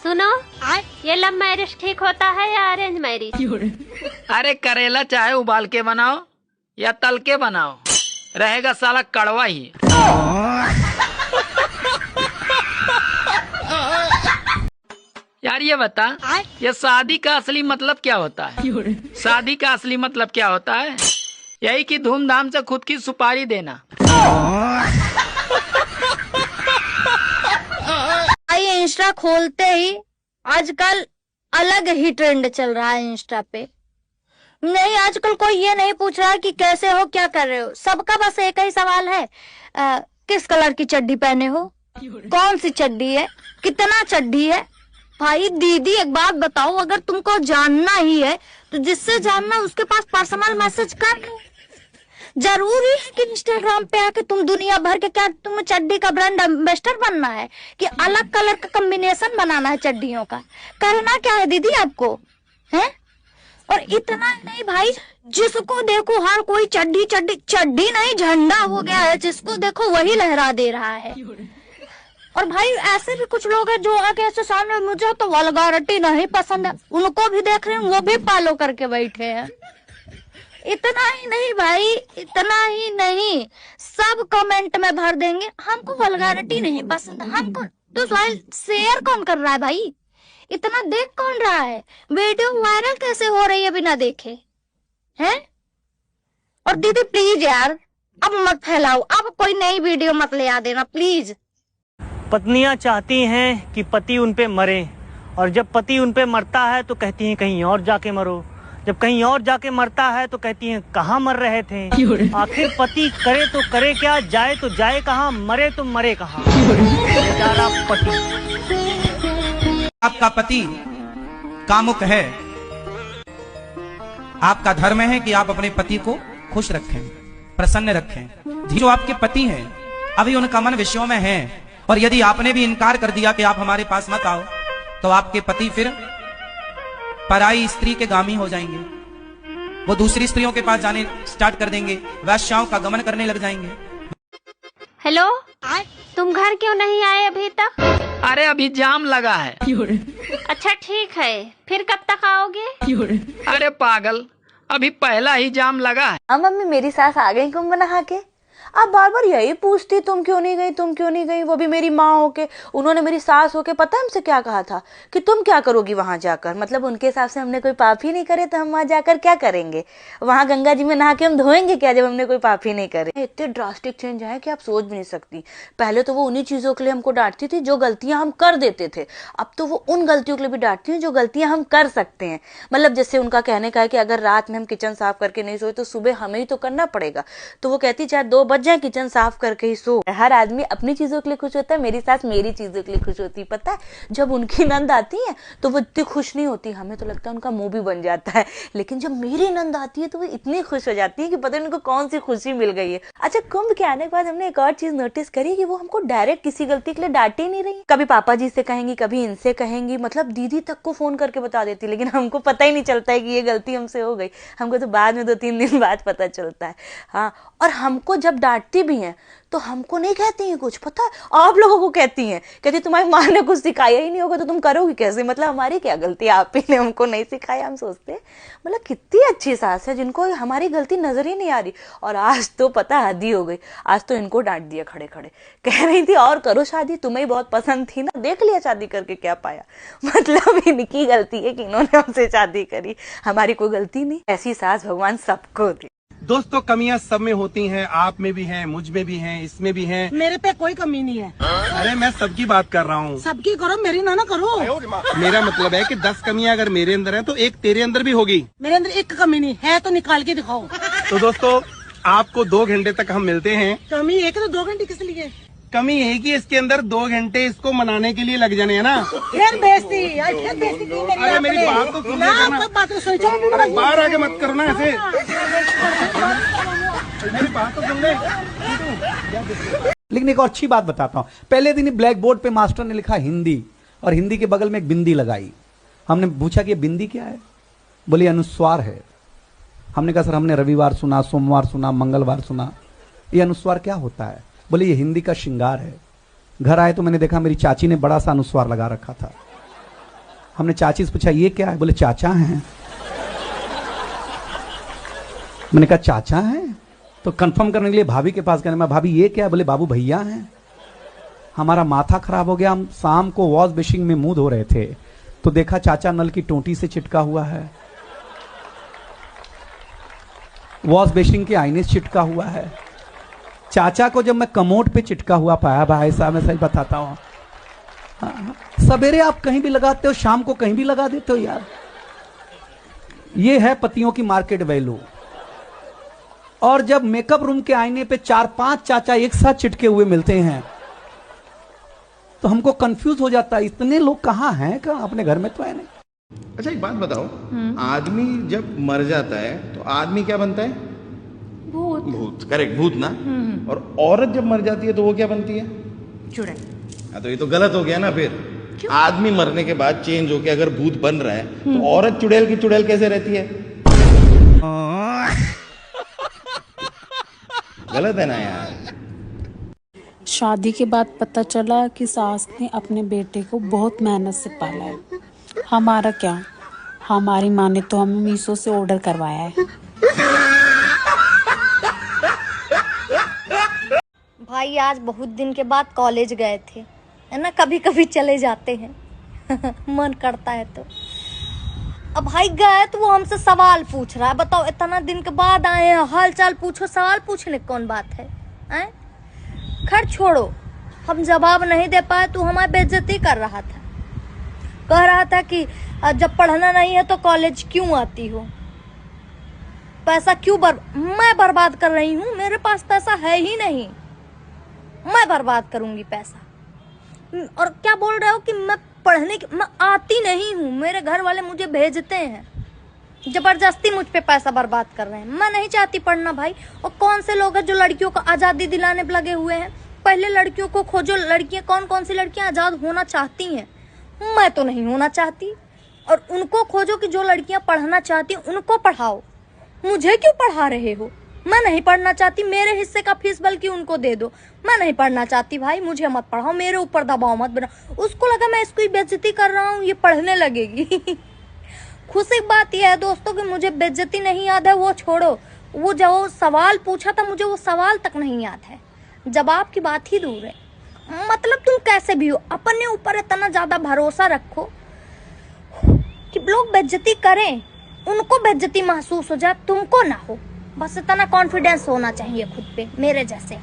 सुनो, ये love marriage ठीक होता है या अरेंज मैरिज? अरे करेला चाहे उबाल के बनाओ या तल के बनाओ, रहेगा साला कड़वा ही। यार ये बता, ये शादी का असली मतलब क्या होता है? शादी का असली मतलब क्या होता है? यही कि धूमधाम से खुद की सुपारी देना। इंस्टा खोलते ही आजकल अलग ही ट्रेंड चल रहा है इंस्टा पे। नहीं, आजकल कोई ये नहीं पूछ रहा कि कैसे हो, क्या कर रहे हो। सबका बस एक ही सवाल है, किस कलर की चड्डी पहने हो, कौन सी चड्डी है, कितना चड्डी है। भाई दीदी एक बात बताओ, अगर तुमको जानना ही है तो जिससे जानना उसके पास पर्सनल मैसेज कर लो। जरूरी है कि इंस्टाग्राम पे आके तुम दुनिया भर के, क्या तुम्हें चड्डी का ब्रांड एम्बेसडर बनना है कि अलग कलर का कॉम्बिनेशन बनाना है चड्डियों का? करना क्या है दीदी आपको, है? और इतना ही नहीं भाई, जिसको देखो हर कोई चड्डी चड्डी चड्डी नहीं झंडा हो गया है, जिसको देखो वही लहरा दे रहा है। और भाई ऐसे भी कुछ लोग हैं जो आके ऐसे सामने, मुझे तो वल्गैरिटी नहीं पसंद है, उनको भी देख रहे हैं, वो भी फॉलो करके बैठे हैं। इतना ही नहीं भाई, इतना ही नहीं, सब कमेंट में भर देंगे हमको वल्गैरिटी नहीं पसंद, हमको तो शेयर कौन कर रहा है भाई? इतना देख कौन रहा है? वीडियो वायरल कैसे हो रही है बिना देखे, हैं? और दीदी प्लीज यार, अब मत फैलाओ, अब कोई नई वीडियो मत ले आ देना प्लीज। पत्नियां चाहती हैं कि पति उन पे मरे, और जब पति उन पे मरता है तो कहती हैं कहीं और जाके मरो, जब कहीं और जाके मरता है तो कहती हैं कहाँ मर रहे थे। आखिर पति करे तो करे क्या, जाए तो जाए कहाँ, मरे तो मरे कहाँ। बेचारा पति। आपका पति कामुक है, आपका धर्म है कि आप अपने पति को खुश रखें, प्रसन्न रखें। जो आपके पति हैं अभी उनका मन विषयों में है, और यदि आपने भी इनकार कर दिया कि आप हमारे पास मत आओ, तो आपके पति फिर पराई स्त्री के गामी हो जाएंगे। वो दूसरी स्त्रियों के पास जाने स्टार्ट कर देंगे, वैश्याओं का गमन करने लग जाएंगे। हेलो, तुम घर क्यों नहीं आए अभी तक? अरे अभी जाम लगा है। अच्छा ठीक है, फिर कब तक आओगे? अरे पागल, अभी पहला ही जाम लगा है। हाँ मम्मी, मेरी सास आ गई कुंभ नहा के। आप बार बार यही पूछती तुम क्यों नहीं गई, तुम क्यों नहीं गई। वो भी मेरी माँ होके, उन्होंने मेरी सास होके पता है हमसे क्या कहा था कि तुम क्या करोगी वहां जाकर। मतलब उनके हिसाब से हमने कोई पाप ही नहीं करे तो हम वहां जाकर क्या करेंगे। वहां गंगा जी में नहा के हम धोएंगे क्या जब हमने कोई पाप ही नहीं करे। इतने ड्रास्टिक चेंज आए कि आप सोच भी नहीं सकती। पहले तो वो उन्हीं चीजों के लिए हमको डांटती थी जो गलतियां हम कर देते थे, अब तो वो उन गलतियों के लिए भी डांटती है जो गलतियां हम कर सकते हैं। मतलब जैसे उनका कहने का है कि अगर रात में हम किचन साफ करके नहीं सोए तो सुबह हमें ही तो करना पड़ेगा। तो वो कहती चाहे 2 बज जाए किचन साफ करके ही सो। हर आदमी अपनी चीजों के लिए खुश होता है, मेरी सास मेरी चीजों के लिए खुश होती है। पता है जब उनकी नंद आती है तो वो इतनी खुश नहीं होती, हमें तो लगता है उनका मुंह भी बन जाता है। लेकिन जब मेरी नंद आती है तो वो इतनी खुश हो जाती है कि पता नहीं उनको कौन सी खुशी मिल गई है। अच्छा, कुंभ के आने के बाद हमने एक और चीज नोटिस करी कि वो हमको डायरेक्ट किसी गलती के लिए डांट ही नहीं रही। कभी पापा जी से कहेंगी, कभी इनसे कहेंगी, मतलब दीदी तक को फोन करके बता देती, लेकिन हमको पता ही नहीं चलता है कि ये गलती हमसे हो गई। हमको तो बाद में 2-3 दिन बाद पता चलता है। हाँ, और हमको जब डांटती भी हैं तो हमको नहीं कहती हैं कुछ, पता है आप लोगों को कहती हैं, कहती तुम्हारी माँ ने कुछ सिखाया ही नहीं होगा तो तुम करोगी कैसे। मतलब हमारी क्या गलती, आप ही ने हमको नहीं सिखाया। हम सोचते हैं मतलब कितनी अच्छी सास है जिनको हमारी गलती नजर ही नहीं आ रही। और आज तो पता हद ही हो गई, आज तो इनको डांट दिया खड़े खड़े। कह रही थी और करो शादी, तुम्हें ही बहुत पसंद थी ना, देख लिया शादी करके क्या पाया। मतलब इनकी गलती है कि इन्होंने हमसे शादी करी, हमारी कोई गलती नहीं। ऐसी सास भगवान सबको दे। दोस्तों, कमियां सब में होती हैं, आप में भी हैं, मुझ में भी हैं, इसमें भी हैं। मेरे पे कोई कमी नहीं है। अरे मैं सबकी बात कर रहा हूँ। सबकी करो, मेरी ना करो। मेरा मतलब है कि 10 कमियां अगर मेरे अंदर हैं तो एक तेरे अंदर भी होगी। मेरे अंदर एक कमी नहीं है तो निकाल के दिखाओ। तो दोस्तों, आपको 2 घंटे तक हम मिलते हैं। कमी एक तो 2 घंटे किस लिए? कमी है कि इसके अंदर 2 घंटे इसको मनाने के लिए लग जाने है ना। फिर बेइज्जती की मेरी। अरे मेरी बात तो सुन ले। अरे बाहर आके मत करो ना ऐसे, मेरी बात तो सुन ले। लेकिन एक और अच्छी बात बताता हूँ। पहले दिन ब्लैक बोर्ड पे मास्टर ने लिखा हिंदी, और हिंदी के बगल में एक बिंदी लगाई। हमने पूछा कि ये बिंदी क्या है, बोले अनुस्वार है। हमने कहा सर हमने रविवार सुना, सोमवार सुना, मंगलवार सुना, ये अनुस्वार क्या होता है? बोले ये हिंदी का श्रृंगार है। घर आए तो मैंने देखा मेरी चाची ने बड़ा सा अनुस्वार लगा रखा था। हमने चाची से पूछा ये क्या है, बोले चाचा हैं। मैंने कहा चाचा हैं, तो कंफर्म करने के लिए भाभी के पास गए। मैं भाभी ये क्या है, बोले बाबू भैया हैं। हमारा माथा खराब हो गया। हम शाम को वॉश बेसिन में मुंह धो रहे थे तो देखा चाचा नल की टोंटी से चिटका हुआ है, वॉश बेसिन के आईने से चिटका हुआ है। चाचा को जब मैं कमोड पे चिटका हुआ पाया, भाई साहब मैं सही बताता हूं, सवेरे आप कहीं भी लगाते हो, शाम को कहीं भी लगा देते हो यार। ये है पतियों की मार्केट वैल्यू। और जब मेकअप रूम के आईने पे 4-5 चाचा एक साथ चिटके हुए मिलते हैं तो हमको कंफ्यूज हो जाता है, इतने लोग कहाँ हैं, कहाँ अपने घर में तो है नहीं। अच्छा एक बात बताओ, आदमी जब मर जाता है तो आदमी क्या बनता है? भूत। भूत, करेक्ट, भूत ना। और औरत जब मर जाती है तो वो क्या बनती है? चुड़ैल। हाँ, तो ये तो गलत हो गया ना फिर। क्यों? आदमी मरने के बाद चेंज होके अगर भूत बन रहा है तो औरत चुड़ैल की चुड़ैल कैसे रहती है? गलत है ना यार। शादी के बाद पता चला कि सास ने अपने बेटे को बहुत मेहनत से पाला है। हमारा क्या, हमारी माँ ने तो हमें मीशो से ऑर्डर करवाया है। भाई आज बहुत दिन के बाद कॉलेज गए थे, है ना, कभी कभी चले जाते हैं मन करता है तो। अब भाई गए तो वो हमसे सवाल पूछ रहा है, बताओ इतना दिन के बाद आए हैं, हाल चाल पूछो, सवाल पूछने की कौन बात है? खैर छोड़ो, हम जवाब नहीं दे पाए तो हमारी बेइज्जती कर रहा था, कह रहा था कि जब पढ़ना नहीं है तो कॉलेज क्यों आती हो, पैसा क्यों मैं बर्बाद कर रही हूँ, मेरे पास पैसा है ही नहीं, मैं बर्बाद करूंगी पैसा। और क्या बोल रहे हो कि मैं मैं आती नहीं हूँ, मेरे घर वाले मुझे भेजते हैं, जबरदस्ती मुझ पे पैसा बर्बाद कर रहे हैं। मैं नहीं चाहती पढ़ना भाई। और कौन से लोग हैं जो लड़कियों को आज़ादी दिलाने पे लगे हुए हैं? पहले लड़कियों को खोजो, लड़कियां कौन सी लड़कियां आज़ाद होना चाहती हैं। मैं तो नहीं होना चाहती। और उनको खोजो कि जो लड़कियां पढ़ना चाहती हैं उनको पढ़ाओ, मुझे क्यों पढ़ा रहे हो? मैं नहीं पढ़ना चाहती, मेरे हिस्से का फीस बल्कि उनको दे दो। मैं नहीं पढ़ना चाहती भाई, मुझे मत पढ़ाओ, मेरे ऊपर दबाव मत बनाओ। उसको लगा मैं इसको बेइज्जती कर रहा हूँ, ये पढ़ने लगेगी खुशी की बात यह है दोस्तों कि मुझे बेइज्जती नहीं याद है, वो छोड़ो, वो जो सवाल पूछा था मुझे वो सवाल तक नहीं याद है, जवाब की बात ही दूर है। मतलब तुम कैसे भी हो, अपने ऊपर इतना ज्यादा भरोसा रखो कि लोग बेइज्जती करें, उनको बेइज्जती महसूस हो जाए, तुमको ना हो। बस इतना कॉन्फिडेंस होना चाहिए खुद पे, मेरे जैसे।